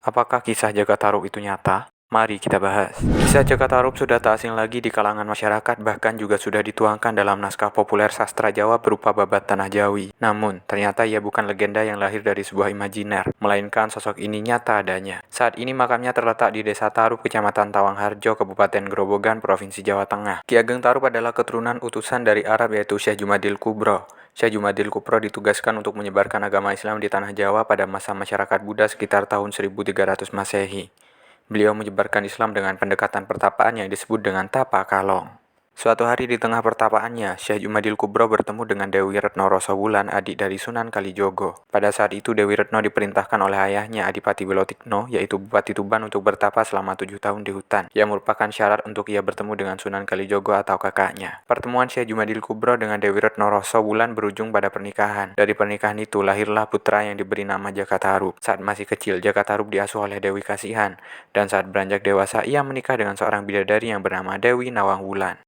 Apakah kisah Jaka Tarub itu nyata? Mari kita bahas. Kisah Jaka Tarub sudah tak asing lagi di kalangan masyarakat, bahkan juga sudah dituangkan dalam naskah populer sastra Jawa berupa Babat Tanah Jawi. Namun, ternyata ia bukan legenda yang lahir dari sebuah imajiner, melainkan sosok ini nyata adanya. Saat ini makamnya terletak di Desa Tarub, Kecamatan Tawangharjo, Kabupaten Grobogan, Provinsi Jawa Tengah. Ki Ageng Tarub adalah keturunan utusan dari Arab yaitu Syekh Jumadil Kubro. Syekh Jumadil Kubro ditugaskan untuk menyebarkan agama Islam di tanah Jawa pada masa masyarakat Buddha sekitar tahun 1300 Masehi. Beliau menyebarkan Islam dengan pendekatan pertapaan yang disebut dengan tapa kalong. Suatu hari di tengah pertapaannya, Syekh Jumadil Kubro bertemu dengan Dewi Retno Rosowulan, adik dari Sunan Kalijogo. Pada saat itu Dewi Retno diperintahkan oleh ayahnya Adipati Wilotikno, yaitu Bupati Tuban, untuk bertapa selama 7 tahun di hutan, yang merupakan syarat untuk ia bertemu dengan Sunan Kalijogo atau kakaknya. Pertemuan Syekh Jumadil Kubro dengan Dewi Retno Rosowulan berujung pada pernikahan. Dari pernikahan itu lahirlah putra yang diberi nama Jaka Tarub. Saat masih kecil, Jaka Tarub diasuh oleh Dewi Kasihan, dan saat beranjak dewasa ia menikah dengan seorang bidadari yang bernama Dewi Nawang Wulan.